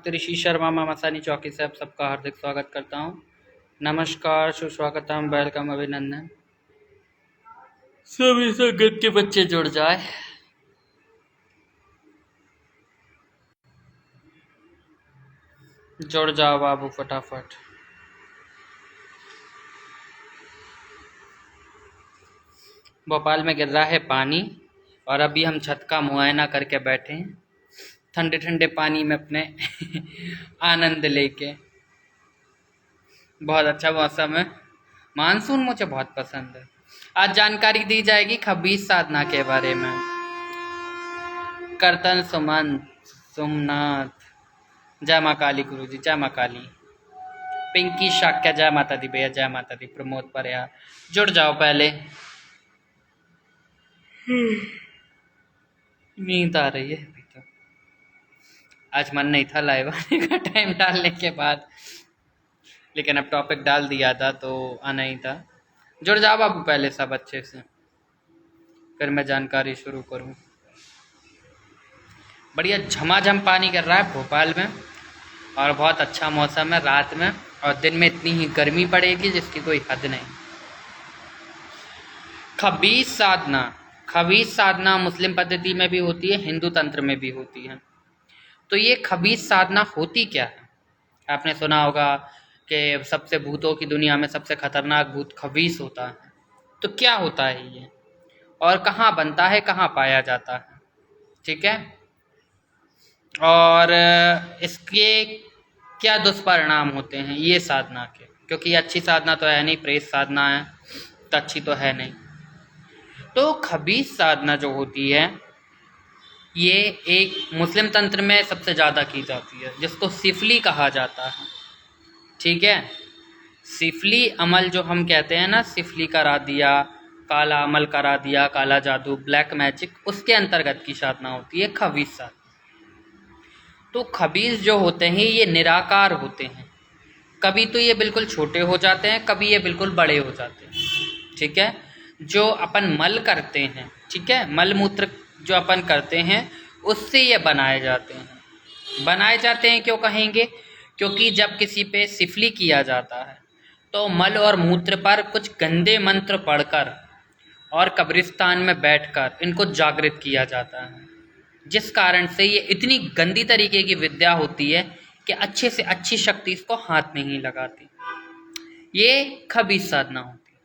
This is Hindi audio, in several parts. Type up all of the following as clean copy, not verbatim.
ऋषि शर्मा मामासानी चौकी से आप सबका हार्दिक स्वागत करता हूँ। नमस्कार, सुस्वागतम, वेलकम, अभिनंदन। सभी संगत के बच्चे जुड़ जाए। जुड़ जाओ बाबू फटाफट। भोपाल में गिर रहा है पानी और अभी हम छत का मुआयना करके बैठे हैं ठंडे ठंडे पानी में अपने आनंद लेके। बहुत अच्छा मौसम है। मानसून मुझे बहुत पसंद है। आज जानकारी दी जाएगी खबीस साधना के बारे में। कर्तन सुमन सोमनाथ, जय माँ काली गुरु जी, जय माँ काली। पिंकी शाक्या, जय माता दी भैया, जय माता दी। प्रमोद परया, जुड़ जाओ पहले। नींद आ रही है अभी तो। आज मन नहीं था लाइव आने का टाइम डालने के बाद, लेकिन अब टॉपिक डाल दिया था तो आना ही था। जुड़ जाओ बाबू पहले सब अच्छे से, फिर मैं जानकारी शुरू करूं। बढ़िया झमाझम पानी गिर रहा है भोपाल में और बहुत अच्छा मौसम है रात में, और दिन में इतनी ही गर्मी पड़ेगी जिसकी कोई हद नहीं। खबीस साधना, खबीस साधना मुस्लिम पद्धति में भी होती है, हिंदू तंत्र में भी होती है। तो ये खबीस साधना होती क्या है? आपने सुना होगा कि सबसे भूतों की दुनिया में सबसे खतरनाक भूत खबीस होता है। तो क्या होता है ये, और कहाँ बनता है, कहाँ पाया जाता है? ठीक है, और इसके क्या दुष्परिणाम होते हैं ये साधना के, क्योंकि ये अच्छी साधना तो है नहीं, प्रेत साधना है तो अच्छी तो है नहीं। तो खबीस साधना जो होती है ये एक मुस्लिम तंत्र में सबसे ज़्यादा की जाती है, जिसको सिफली कहा जाता है। ठीक है, सिफली अमल जो हम कहते हैं ना, सिफली करा दिया, काला अमल करा दिया, काला जादू, ब्लैक मैजिक, उसके अंतर्गत की साधना होती है खबीस साधना। तो खबीस जो होते हैं ये निराकार होते हैं। कभी तो ये बिल्कुल छोटे हो जाते हैं, कभी ये बिल्कुल बड़े हो जाते हैं। ठीक है, जो अपन मल करते हैं, ठीक है, मल मूत्र जो अपन करते हैं उससे ये बनाए जाते हैं। बनाए जाते हैं क्यों कहेंगे? क्योंकि जब किसी पे सिफली किया जाता है तो मल और मूत्र पर कुछ गंदे मंत्र पढ़कर और कब्रिस्तान में बैठकर इनको जागृत किया जाता है, जिस कारण से ये इतनी गंदी तरीके की विद्या होती है कि अच्छे से अच्छी शक्ति इसको हाथ में ही लगाती। ये खबीस साधना होती है।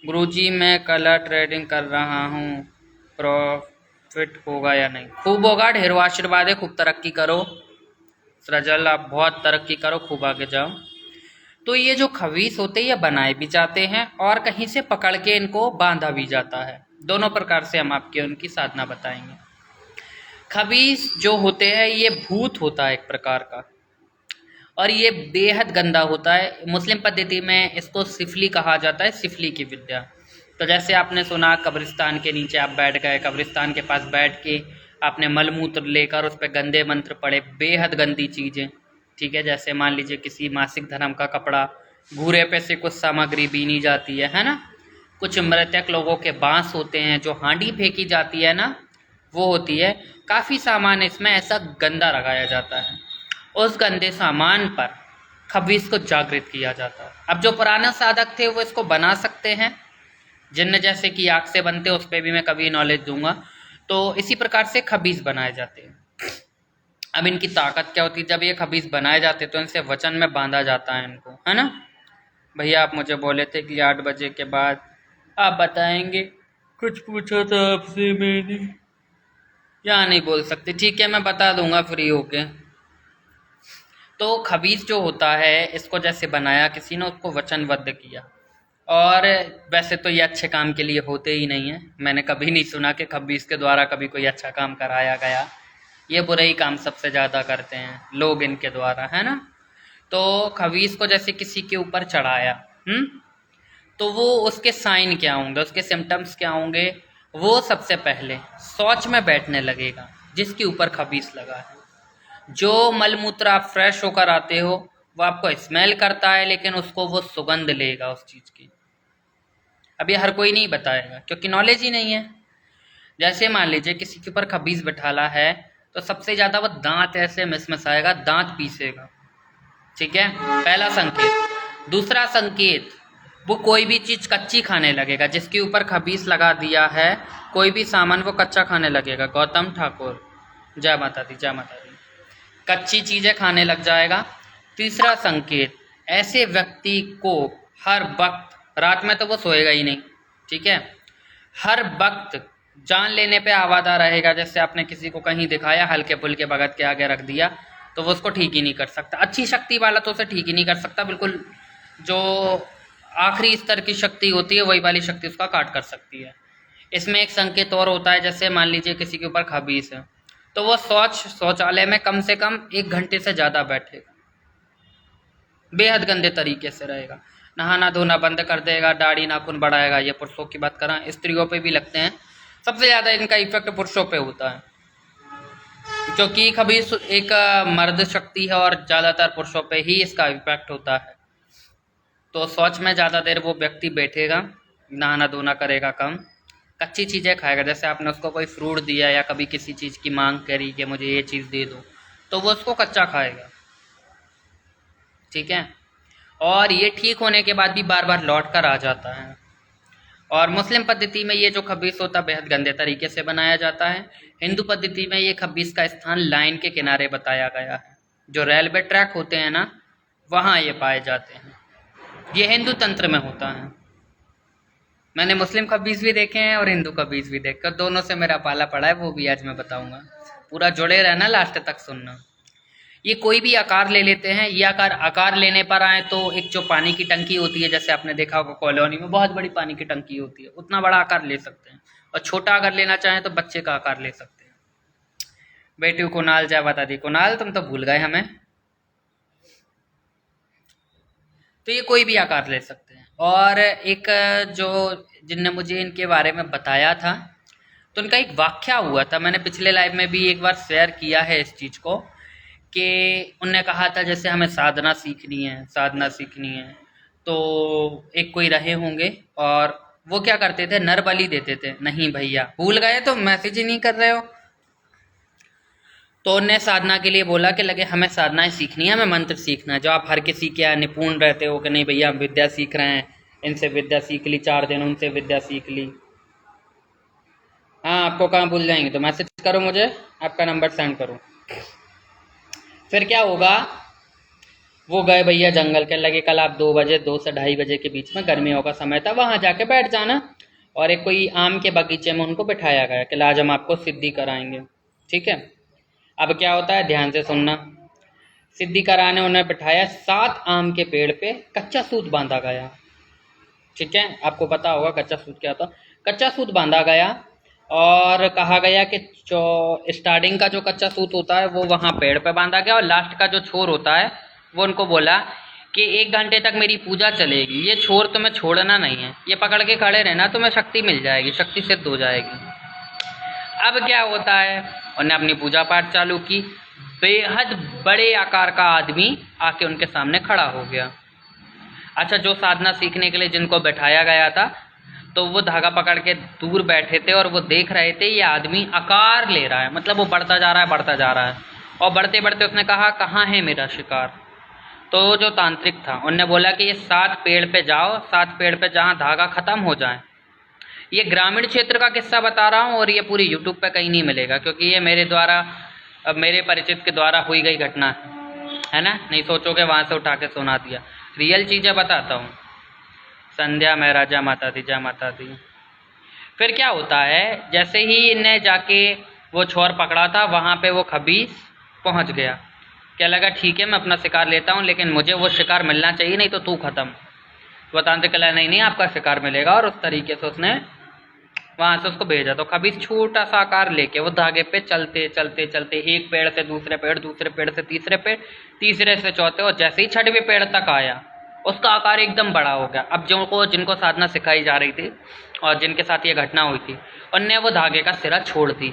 गुरुजी मैं कलर ट्रेडिंग कर रहा हूँ, प्रॉफिट होगा या नहीं? खूब होगा, ढेरों आशीर्वाद है, खूब तरक्की करो सृजल, आप बहुत तरक्की करो, खूब आगे जाओ। तो ये जो खबीस होते हैं ये बनाए भी जाते हैं और कहीं से पकड़ के इनको बांधा भी जाता है। दोनों प्रकार से हम आपके उनकी साधना बताएंगे। खबीस जो होते हैं ये भूत होता है एक प्रकार का, और ये बेहद गंदा होता है। मुस्लिम पद्धति में इसको सिफली कहा जाता है, सिफली की विद्या। तो जैसे आपने सुना कब्रिस्तान के नीचे आप बैठ गए, कब्रिस्तान के पास बैठ के आपने मलमूत्र लेकर उस पर गंदे मंत्र पढ़े, बेहद गंदी चीज़ें। ठीक है, जैसे मान लीजिए किसी मासिक धर्म का कपड़ा, घूरे पे से कुछ सामग्री बीनी जाती है ना। कुछ मृतक लोगों के बांस होते हैं, जो हांडी फेंकी जाती है ना, वो होती है। काफ़ी सामान इसमें ऐसा गंदा लगाया जाता है। उस गंदे सामान पर खबीस को जागृत किया जाता है। अब जो पुराने साधक थे वो इसको बना सकते हैं, जिन्न जैसे कि आग से बनते, उस पर भी मैं कभी नॉलेज दूंगा। तो इसी प्रकार से खबीस बनाए जाते हैं। अब इनकी ताकत क्या होती है? जब ये खबीस बनाए जाते तो इनसे वचन में बांधा जाता है इनको, है ना। भैया आप मुझे बोले थे कि 8 बजे के बाद आप बताएंगे, कुछ पूछा था आपसे मैंने, या नहीं बोल सकते? ठीक है, मैं बता दूंगा फ्री होके। तो खबीस जो होता है इसको जैसे बनाया किसी ने, उसको वचनबद्ध किया। और वैसे तो ये अच्छे काम के लिए होते ही नहीं है। मैंने कभी नहीं सुना कि खबीस के द्वारा कभी कोई अच्छा काम कराया गया। ये बुरे ही काम सबसे ज़्यादा करते हैं लोग इनके द्वारा, है ना। तो खबीस को जैसे किसी के ऊपर चढ़ाया, तो वो उसके साइन क्या होंगे, उसके सिम्टम्स क्या होंगे? वो सबसे पहले शौच में बैठने लगेगा जिसके ऊपर खबीस लगा है। जो मलमूत्र आप फ्रेश होकर आते हो वो आपको स्मेल करता है, लेकिन उसको वो सुगंध लेगा उस चीज़ की। अब ये हर कोई नहीं बताएगा क्योंकि नॉलेज ही नहीं है। जैसे मान लीजिए किसी के ऊपर खबीस बैठाला है तो सबसे ज़्यादा वो दांत ऐसे मिसमिसाएगा, दांत पीसेगा। ठीक है, पहला संकेत। दूसरा संकेत, वो कोई भी चीज़ कच्ची खाने लगेगा, जिसके ऊपर खबीस लगा दिया है कोई भी सामान वो कच्चा खाने लगेगा। गौतम ठाकुर, जय माता दी, जय माता दी। कच्ची चीज़ें खाने लग जाएगा। तीसरा संकेत, ऐसे व्यक्ति को हर वक्त, रात में तो वो सोएगा ही नहीं, ठीक है, हर वक्त जान लेने पे आवारा रहेगा। जैसे आपने किसी को कहीं दिखाया, हल्के फुल्के भगत के आगे रख दिया, तो वो उसको ठीक ही नहीं कर सकता। अच्छी शक्ति वाला तो उसे ठीक ही नहीं कर सकता, बिल्कुल जो आखिरी स्तर की शक्ति होती है वही वाली शक्ति उसका काट कर सकती है। इसमें एक संकेत और होता है, जैसे मान लीजिए किसी के ऊपर खबीस है, तो वो शौचालय में कम से कम 1 घंटे से ज़्यादा बैठेगा, बेहद गंदे तरीके से रहेगा, नहाना धोना बंद कर देगा, दाढ़ी नाखून बढ़ाएगा। ये पुरुषों की बात करें, स्त्रियों पे भी लगते हैं। सबसे ज़्यादा इनका इफेक्ट पुरुषों पे होता है, क्योंकि खबीस एक मर्द शक्ति है और ज़्यादातर पुरुषों पे ही इसका इफेक्ट होता है। तो शौच में ज़्यादा देर वो व्यक्ति बैठेगा, नहाना धोना करेगा कम, कच्ची चीज़ें खाएगा। जैसे आपने उसको कोई फ्रूट दिया या कभी किसी चीज़ की मांग करी कि मुझे ये चीज़ दे दो, तो वो उसको कच्चा खाएगा, ठीक है। और ये ठीक होने के बाद भी बार बार लौट कर आ जाता है। और मुस्लिम पद्धति में ये जो खबीस होता है बेहद गंदे तरीके से बनाया जाता है। हिंदू पद्धति में ये खबीस का स्थान लाइन के किनारे बताया गया है, जो रेलवे ट्रैक होते हैं ना, वहाँ ये पाए जाते हैं। ये हिंदू तंत्र में होता है। मैंने मुस्लिम खबीस भी देखे हैं और हिंदू खबीस भी देखे, दोनों से मेरा पाला पड़ा है, वो भी आज मैं बताऊंगा। पूरा जुड़े रहना, लास्ट तक सुनना। ये कोई भी आकार ले लेते हैं। ये आकार लेने पर आए तो एक जो पानी की टंकी होती है, जैसे आपने देखा होगा कॉलोनी में बहुत बड़ी पानी की टंकी होती है, उतना बड़ा आकार ले सकते हैं। और छोटा अगर लेना चाहें तो बच्चे का आकार ले सकते हैं। बेटी कुणाल, जय बता दी। कुणाल तुम तो भूल गए हमें। तो ये कोई भी आकार ले सकते हैं। और एक जो जिनने मुझे इनके बारे में बताया था, तो उनका एक वाक्या हुआ था, मैंने पिछले लाइव में भी एक बार शेयर किया है इस चीज़ को, कि उनने कहा था जैसे हमें साधना सीखनी है, तो एक कोई रहे होंगे और वो क्या करते थे, नर बलि देते थे। नहीं भैया, भूल गए तो मैसेज ही नहीं कर रहे हो। तो उनने साधना के लिए बोला कि लगे हमें साधनाएं सीखनी है, हमें मंत्र सीखना है। जो आप हर किसी के निपुण रहते हो कि नहीं भैया हम विद्या सीख रहे हैं, इनसे विद्या सीख ली, 4 दिन उनसे विद्या सीख ली। हाँ, आपको कहाँ भूल जाएंगे, तो मैसेज करो मुझे, आपका नंबर सेंड करो। फिर क्या होगा, वो गए भैया जंगल के, लगे कल आप 2 बजे, 2 से 2:30 बजे के बीच में, गर्मियों का समय था, वहाँ जाके बैठ जाना। और एक कोई आम के बगीचे में उनको बिठाया गया कि आज हम आपको सिद्धि कराएंगे, ठीक है। अब क्या होता है, ध्यान से सुनना। सिद्धि कराने उन्हें बिठाया, 7 आम के पेड़ पे कच्चा सूत बांधा गया, ठीक है। आपको पता होगा कच्चा सूत क्या होता। कच्चा सूत बांधा गया और कहा गया कि जो स्टार्टिंग का जो कच्चा सूत होता है वो वहाँ पेड़ पे बांधा गया, और लास्ट का जो छोर होता है वो उनको बोला कि 1 घंटे तक मेरी पूजा चलेगी, ये छोर तुम्हें छोड़ना नहीं है, ये पकड़ के खड़े रहना, तुम्हें शक्ति मिल जाएगी, शक्ति सिद्ध हो जाएगी। अब क्या होता है, उन्होंने अपनी पूजा पाठ चालू की। बेहद बड़े आकार का आदमी आके उनके सामने खड़ा हो गया। अच्छा, जो साधना सीखने के लिए जिनको बैठाया गया था, तो वो धागा पकड़ के दूर बैठे थे और वो देख रहे थे ये आदमी आकार ले रहा है, मतलब वो बढ़ता जा रहा है। और बढ़ते बढ़ते उसने कहा कहाँ है मेरा शिकार। तो जो तांत्रिक था उनने बोला कि ये 7 पेड़ पे जाओ, 7 पेड़ पे जहाँ धागा ख़त्म हो जाए। ये ग्रामीण क्षेत्र का किस्सा बता रहा हूँ और ये पूरी यूट्यूब पे कहीं नहीं मिलेगा, क्योंकि ये मेरे परिचित के द्वारा हुई गई घटना है ना। नहीं सोचोगे वहाँ से उठा के सुना दिया, रियल चीज़ें बताता हूँ। संध्या मेहरा, जय माता दी, जय माता दी। फिर क्या होता है, जैसे ही इन्हें जाके वो छोर पकड़ा था, वहाँ पे वो खबीस पहुँच गया। क्या लगा, ठीक है मैं अपना शिकार लेता हूँ, लेकिन मुझे वो शिकार मिलना चाहिए, नहीं तो तू खत्म। वो तांत्रिक कला नहीं आपका शिकार मिलेगा, और उस तरीके से उसने वहाँ से उसको भेजा। तो खबीस छोटा सा आकार लेके वो धागे पे चलते चलते चलते, एक पेड़ से दूसरे पेड़, दूसरे पेड़ से तीसरे पेड़, तीसरे से चौथे, और जैसे ही 6वें पेड़ तक आया उसका आकार एकदम बड़ा हो गया। अब जिनको साधना सिखाई जा रही थी और जिनके साथ ये घटना हुई थी, उनने वो धागे का सिरा छोड़ दी।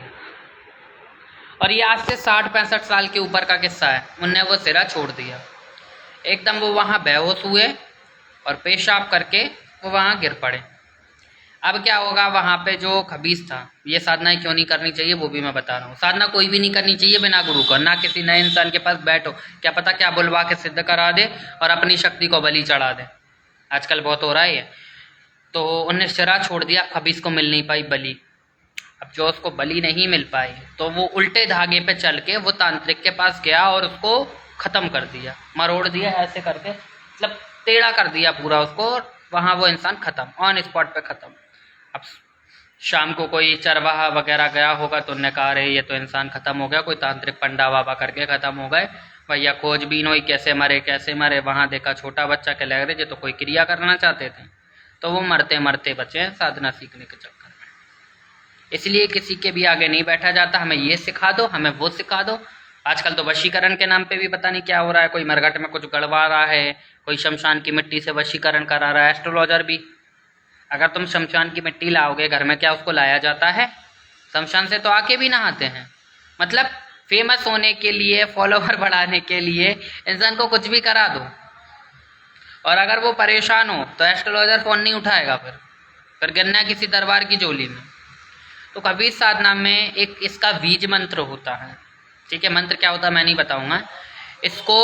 और ये आज से 60-65 साल के ऊपर का किस्सा है। उनने वो सिरा छोड़ दिया, एकदम वो वहाँ बेहोश हुए और पेशाब करके वो वहाँ गिर पड़े। अब क्या होगा, वहाँ पे जो खबीस था, ये साधनाएं क्यों नहीं करनी चाहिए वो भी मैं बता रहा हूँ। साधना कोई भी नहीं करनी चाहिए बिना गुरु को, ना किसी नए इंसान के पास बैठो, क्या पता क्या बुलवा के सिद्ध करा दे और अपनी शक्ति को बलि चढ़ा दे। आजकल बहुत हो रहा है ये। तो उन्हें शरा छोड़ दिया, खबीस को मिल नहीं पाई बलि। अब जो उसको बलि नहीं मिल पाई तो वो उल्टे धागे पे चल के वो तांत्रिक के पास गया और उसको खत्म कर दिया, मरोड़ दिया ऐसे करके, मतलब टेढ़ा कर दिया पूरा उसको, और वहाँ वो इंसान खत्म, ऑन स्पॉट पे खत्म। अब शाम को कोई चरवाहा वगैरह गया होगा तो उन्होंने कहा अरे ये तो इंसान खत्म हो गया, कोई तांत्रिक पंडा बाबा करके खत्म हो गए भैया, खोजबीन हुई कैसे मरे कैसे मरे। वहाँ देखा छोटा बच्चा के लग रहे जो तो कोई क्रिया करना चाहते थे, तो वो मरते मरते बचे हैं साधना सीखने के चक्कर में। इसलिए किसी के भी आगे नहीं बैठा जाता, हमें ये सिखा दो, हमें वो सिखा दो। आजकल तो वशीकरण के नाम पे भी पता नहीं क्या हो रहा है, कोई मरघट में कुछ गड़वा रहा है, कोई शमशान की मिट्टी से वशीकरण करा रहा है। एस्ट्रोलॉजर भी, अगर तुम शमशान की मिट्टी लाओगे घर में, क्या उसको लाया जाता है? शमशान से तो आके भी नहाते हैं। मतलब फेमस होने के लिए, फॉलोवर बढ़ाने के लिए इंसान को कुछ भी करा दो, और अगर वो परेशान हो तो एस्ट्रोलॉजर फोन नहीं उठाएगा, फिर गिरना किसी दरबार की झोली में। तो खबीस साधना में एक इसका बीज मंत्र होता है, ठीक है। मंत्र क्या होता है मैं नहीं बताऊंगा। इसको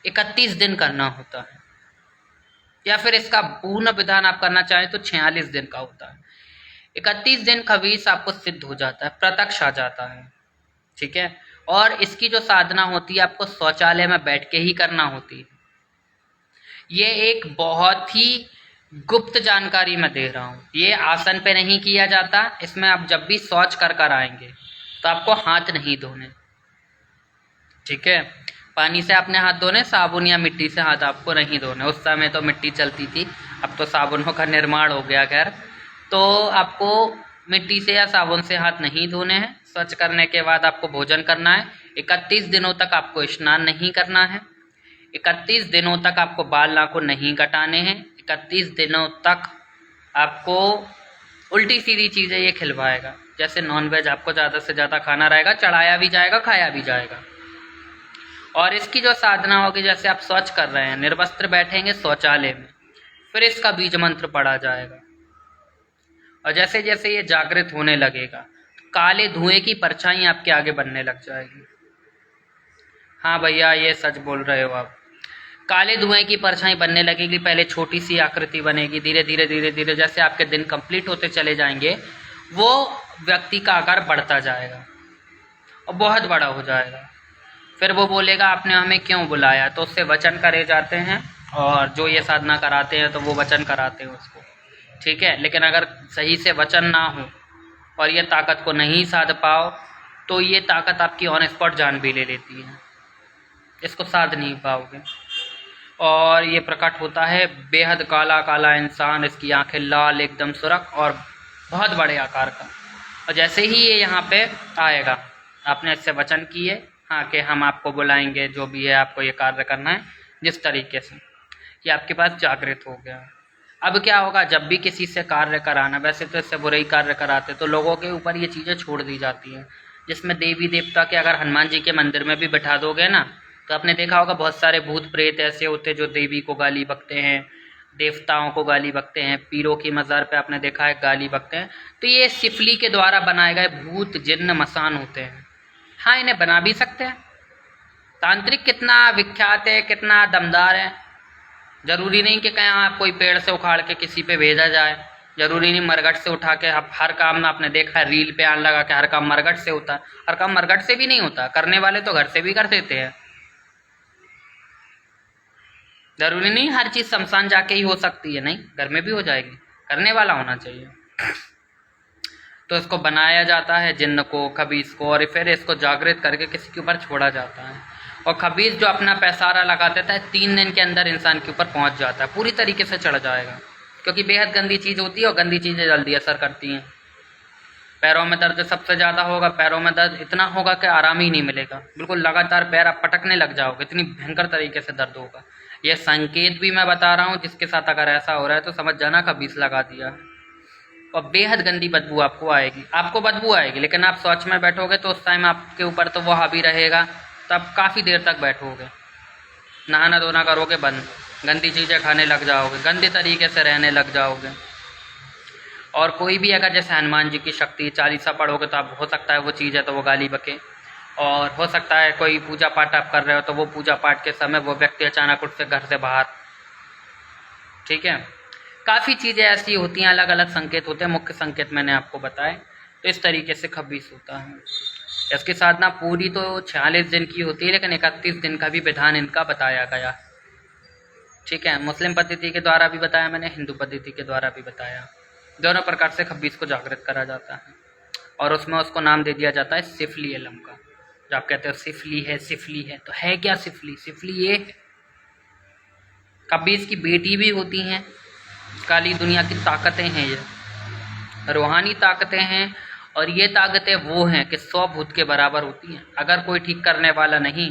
31 दिन करना होता है, या फिर इसका पूर्ण विधान आप करना चाहें तो 46 दिन का होता है। 31 दिन खबीस आपको सिद्ध हो जाता है, प्रत्यक्ष आ जाता है, ठीक है। और इसकी जो साधना होती है आपको शौचालय में बैठ के ही करना होती है। ये एक बहुत ही गुप्त जानकारी मैं दे रहा हूँ, ये आसन पे नहीं किया जाता। इसमें आप जब भी शौच कर कर आएंगे तो आपको हाथ नहीं धोने, ठीक है। पानी से आपने हाथ धोने, साबुन या मिट्टी से हाथ आपको नहीं धोने। उस समय तो मिट्टी चलती थी, अब तो साबुनों का निर्माण हो गया खैर। तो आपको मिट्टी से या साबुन से हाथ नहीं धोने हैं। स्वच्छ करने के बाद आपको भोजन करना है। 31 दिनों तक आपको स्नान नहीं करना है। 31 दिनों तक आपको बाल नाखून नहीं कटाने हैं। 31 दिनों तक आपको उल्टी सीधी चीज़ें ये खिलवाएगा, जैसे नॉनवेज आपको ज़्यादा से ज़्यादा खाना रहेगा, चढ़ाया भी जाएगा खाया भी जाएगा। और इसकी जो साधना होगी, जैसे आप शौच कर रहे हैं, निर्वस्त्र बैठेंगे शौचालय में, फिर इसका बीज मंत्र पढ़ा जाएगा। और जैसे जैसे ये जागृत होने लगेगा, काले धुएं की परछाई आपके आगे बनने लग जाएगी। हाँ भैया ये सच बोल रहे हो आप। काले धुएं की परछाई बनने लगेगी, पहले छोटी सी आकृति बनेगी, धीरे धीरे धीरे धीरे जैसे आपके दिन कंप्लीट होते चले जाएंगे, वो व्यक्ति का आकार बढ़ता जाएगा और बहुत बड़ा हो जाएगा। फिर वो बोलेगा आपने हमें क्यों बुलाया, तो उससे वचन करे जाते हैं, और जो ये साधना कराते हैं तो वो वचन कराते हैं उसको, ठीक है। लेकिन अगर सही से वचन ना हो और ये ताकत को नहीं साध पाओ, तो ये ताकत आपकी ऑन स्पॉट जान भी ले लेती है, इसको साध नहीं पाओगे। और ये प्रकट होता है बेहद काला काला इंसान, इसकी आंखें लाल एकदम सुरख और बहुत बड़े आकार का। और जैसे ही ये यहाँ पे आएगा, आपने इससे वचन किए हाँ कि हम आपको बुलाएंगे, जो भी है आपको ये कार्य करना है, जिस तरीके से ये आपके पास जागृत हो गया। अब क्या होगा, जब भी किसी से कार्य कराना, वैसे तो इससे बुरे ही कार्य कराते तो लोगों के ऊपर ये चीज़ें छोड़ दी जाती हैं, जिसमें देवी देवता के अगर हनुमान जी के मंदिर में भी बैठा दोगे ना, तो आपने देखा होगा बहुत सारे भूत प्रेत ऐसे होते जो देवी को गाली बकते हैं, देवताओं को गाली बकते हैं, पीरों की मज़ार पे आपने देखा है गाली बकते हैं। तो ये सिफली के द्वारा बनाए गए भूत जिन्न मसान होते हैं। हाँ, इन्हें बना भी सकते हैं। तांत्रिक कितना विख्यात है, कितना दमदार है। जरूरी नहीं कि कहीं आप कोई पेड़ से उखाड़ के किसी पे भेजा जाए, जरूरी नहीं मरघट से उठा के। आप हर काम में आपने देखा है रील पे आने लगा कि हर काम मरघट से होता है, हर काम मरघट से भी नहीं होता। करने वाले तो घर से भी कर देते हैं। जरूरी नहीं हर चीज़ शमशान जाके ही हो सकती है, नहीं, घर में भी हो जाएगी, करने वाला होना चाहिए। तो इसको बनाया जाता है जिन्न को, खबीस को, और फिर इसको जागृत करके किसी के ऊपर छोड़ा जाता है। और खबीस जो अपना पैसारा लगा देता है, 3 दिन के अंदर इंसान के ऊपर पहुंच जाता है, पूरी तरीके से चढ़ जाएगा, क्योंकि बेहद गंदी चीज़ होती है और गंदी चीज़ें जल्दी असर करती हैं। पैरों में दर्द सबसे ज़्यादा होगा, पैरों में दर्द इतना होगा कि आराम ही नहीं मिलेगा, बिल्कुल लगातार पैर आप पटकने लग जाओगे, इतनी भयंकर तरीके से दर्द होगा। यह संकेत भी मैं बता रहा हूँ, जिसके साथ अगर ऐसा हो रहा है तो समझ जाना खबीस लगा दिया। और बेहद गंदी बदबू आपको आएगी, आपको बदबू आएगी, लेकिन आप शौच में बैठोगे तो उस टाइम आपके ऊपर तो वो हावी रहेगा, तो आप काफ़ी देर तक बैठोगे, नहाना धोना करोगे बंद, गंदी चीज़ें खाने लग जाओगे, गंदे तरीके से रहने लग जाओगे। और कोई भी अगर जैसे हनुमान जी की शक्ति चालीसा पढ़ोगे तो आप हो सकता है वो चीज़ है तो वो गाली बके, और हो सकता है कोई पूजा पाठ आप कर रहे हो तो वो पूजा पाठ के समय वो व्यक्ति अचानक उठ से घर से बाहर, ठीक है। काफ़ी चीज़ें ऐसी होती हैं, अलग अलग संकेत होते हैं, मुख्य संकेत मैंने आपको बताए। तो इस तरीके से खबीस होता है। इसकी साधना पूरी तो 46 दिन की होती है, लेकिन 31 दिन का भी विधान इनका बताया गया, ठीक है। मुस्लिम पद्धति के द्वारा भी बताया मैंने, हिंदू पद्धति के द्वारा भी बताया। दोनों प्रकार से खबीस को जागृत करा जाता है, और उसमें उसको नाम दे दिया जाता है सिफली अलम का। जो आप कहते हो सिफली है, सिफली है, तो है क्या सिफली? सिफली ये खबीस की बेटी भी होती हैं। काली दुनिया की ताकतें हैं, ये रूहानी ताकतें हैं, और ये ताकतें वो हैं कि 100 भूत के बराबर होती हैं। अगर कोई ठीक करने वाला नहीं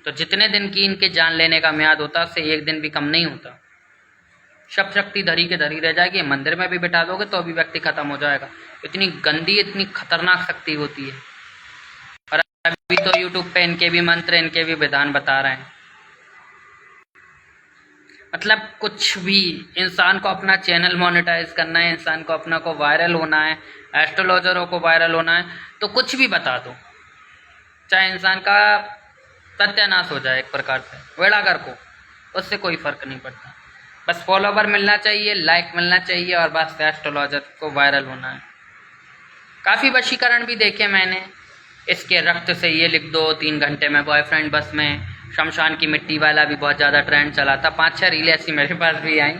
तो जितने दिन की इनके जान लेने का म्याद होता है उससे एक दिन भी कम नहीं होता। सब शक्ति धरी के धरी रह जाएगी। मंदिर में भी बिठा दोगे तो भी व्यक्ति खत्म हो जाएगा। इतनी गंदी, इतनी खतरनाक शक्ति होती है। और अभी तो यूट्यूब पे इनके भी मंत्र, इनके भी विधान बता रहे हैं। मतलब कुछ भी, इंसान को अपना चैनल मोनेटाइज करना है, इंसान को अपना को वायरल होना है, एस्ट्रोलॉजरों को वायरल होना है, तो कुछ भी बता दो, चाहे इंसान का सत्यानाश हो जाए एक प्रकार से, वेड़ागर को, उससे कोई फ़र्क नहीं पड़ता। बस फॉलोवर मिलना चाहिए, लाइक मिलना चाहिए, और बस एस्ट्रोलॉजर को वायरल होना है। काफ़ी वशीकरण भी देखे मैंने। इसके रक्त से ये लिख दो, 3 घंटे में बॉयफ्रेंड बस में। शमशान की मिट्टी वाला भी बहुत ज़्यादा ट्रेंड चला था। 5-6 रीलें ऐसी मेरे पास भी आई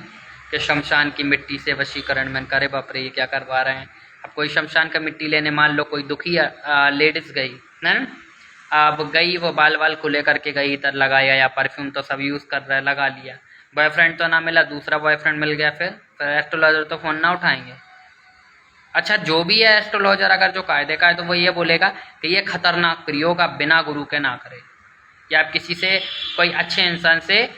कि शमशान की मिट्टी से वशीकरण। मैंने करे बाप रे, ये क्या करवा रहे हैं। अब कोई शमशान का मिट्टी लेने, मान लो कोई दुखी लेडीज़ गई ना, अब गई वो बाल वाल खुले करके गई, इधर लगाया, या परफ्यूम तो सब यूज़ कर रहा है, लगा लिया, बॉयफ्रेंड तो ना मिला, दूसरा बॉयफ्रेंड मिल गया, फिर एस्ट्रोलॉजर तो फ़ोन ना उठाएंगे। अच्छा, जो भी है एस्ट्रोलॉजर अगर जो कायदे का है तो वो ये बोलेगा कि ये खतरनाक प्रयोग आप बिना गुरु के ना करें, या आप किसी से, कोई अच्छे इंसान से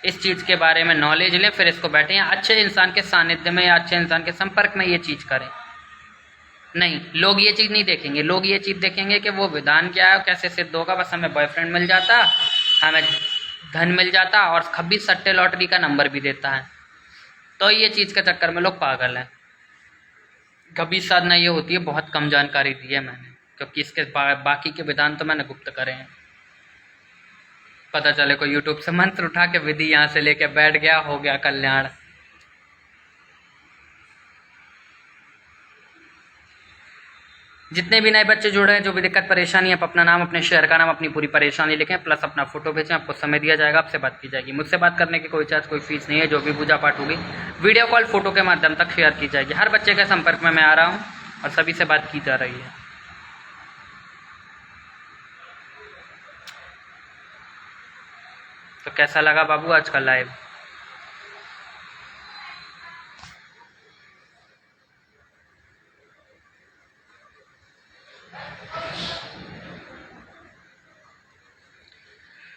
इस चीज़ के बारे में नॉलेज लें, फिर इसको बैठें, या अच्छे इंसान के सानिध्य में या अच्छे इंसान के संपर्क में ये चीज़ करें। नहीं, लोग ये चीज़ नहीं देखेंगे। लोग ये चीज़ देखेंगे कि वो विधान क्या है, कैसे सिद्ध होगा। बस हमें बॉयफ्रेंड मिल जाता, हमें धन मिल जाता, और 26 सट्टे लॉटरी का नंबर भी देता है। तो ये चीज़ के चक्कर में लोग पागल हैं। कभी साधना ये होती है, बहुत कम जानकारी दी है मैंने, क्योंकि इसके बाकी के विधान तो मैंने गुप्त करे हैं। पता चले कोई यूट्यूब से मंत्र उठा के विधि यहाँ से लेके बैठ गया, हो गया कल्याण। जितने भी नए बच्चे जुड़े हैं, जो भी दिक्कत परेशानी है, आप अपना नाम, अपने शहर का नाम, अपनी पूरी परेशानी लिखें, प्लस अपना फोटो भेजें, आपको समय दिया जाएगा, आपसे बात की जाएगी। मुझसे बात करने की कोई चार्ज, कोई फीस नहीं है। जो भी पूजा पाठ होगी वीडियो कॉल, फोटो के माध्यम तक शेयर की जाएगी। हर बच्चे के संपर्क में मैं आ रहा हूँ और सभी से बात की जा रही है। तो कैसा लगा बाबू आज का लाइव?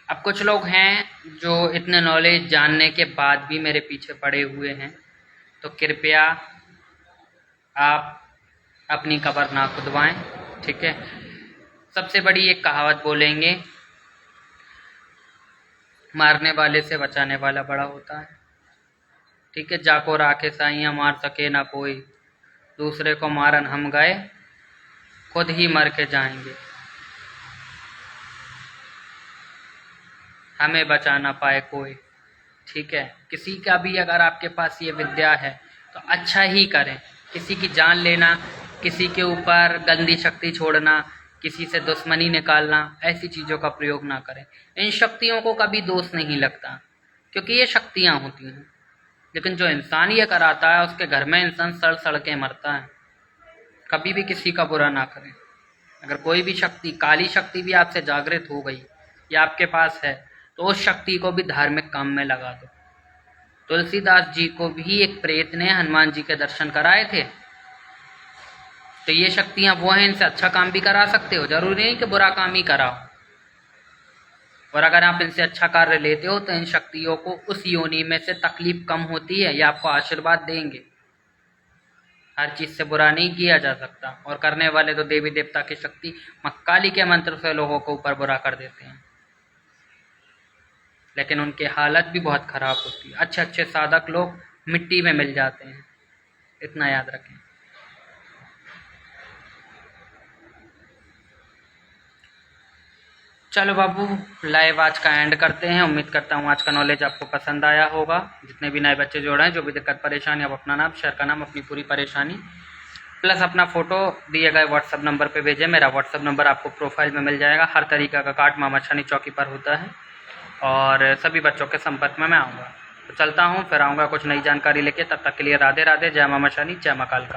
अब कुछ लोग हैं जो इतने नॉलेज जानने के बाद भी मेरे पीछे पड़े हुए हैं, तो कृपया आप अपनी कब्र ना खुदवाएं, ठीक है। सबसे बड़ी एक कहावत बोलेंगे, मारने वाले से बचाने वाला बड़ा होता है, ठीक है। जाको राखे साइयाँ मार सके ना कोई, दूसरे को मारन हम गए, खुद ही मर के जाएंगे, हमें बचा ना पाए कोई, ठीक है। किसी का भी अगर आपके पास ये विद्या है तो अच्छा ही करें। किसी की जान लेना, किसी के ऊपर गंदी शक्ति छोड़ना, किसी से दुश्मनी निकालना, ऐसी चीज़ों का प्रयोग ना करें। इन शक्तियों को कभी दोष नहीं लगता, क्योंकि ये शक्तियाँ होती हैं। लेकिन जो इंसान ये कराता है उसके घर में इंसान सड़ सड़ के मरता है। कभी भी किसी का बुरा ना करें। अगर कोई भी शक्ति, काली शक्ति भी आपसे जागृत हो गई या आपके पास है, तो उस शक्ति को भी धार्मिक काम में लगा दो। तुलसीदास जी को भी एक प्रेत ने हनुमान जी के दर्शन कराए थे। तो ये शक्तियाँ वो हैं, इनसे अच्छा काम भी करा सकते हो, जरूरी नहीं कि बुरा काम ही कराओ। और अगर आप इनसे अच्छा कार्य लेते हो तो इन शक्तियों को उस योनि में से तकलीफ कम होती है, या आपको आशीर्वाद देंगे। हर चीज़ से बुरा नहीं किया जा सकता, और करने वाले तो देवी देवता की शक्ति, माँ काली के मंत्र से लोगों को ऊपर बुरा कर देते हैं, लेकिन उनकी हालत भी बहुत ख़राब होती है। अच्छे अच्छे साधक लोग मिट्टी में मिल जाते हैं, इतना याद रखें। चलो बाबू, लाइव आज का एंड करते हैं। उम्मीद करता हूँ आज का नॉलेज आपको पसंद आया होगा। जितने भी नए बच्चे जोड़े हैं, जो भी दिक्कत परेशानी, आप अपना नाम, शहर का नाम, अपनी पूरी परेशानी प्लस अपना फ़ोटो दिए गए व्हाट्सअप नंबर पे भेजें। मेरा व्हाट्सअप नंबर आपको प्रोफाइल में मिल जाएगा। हर तरीक़े का कार्ड मामा छानी चौकी पर होता है और सभी बच्चों के संपर्क में मैं आऊँगा। तो चलता हूँ, फिर आऊँगा कुछ नई जानकारी लेके। तब तक के लिए राधे राधे। जय मामा छानी, जय माँ कालका।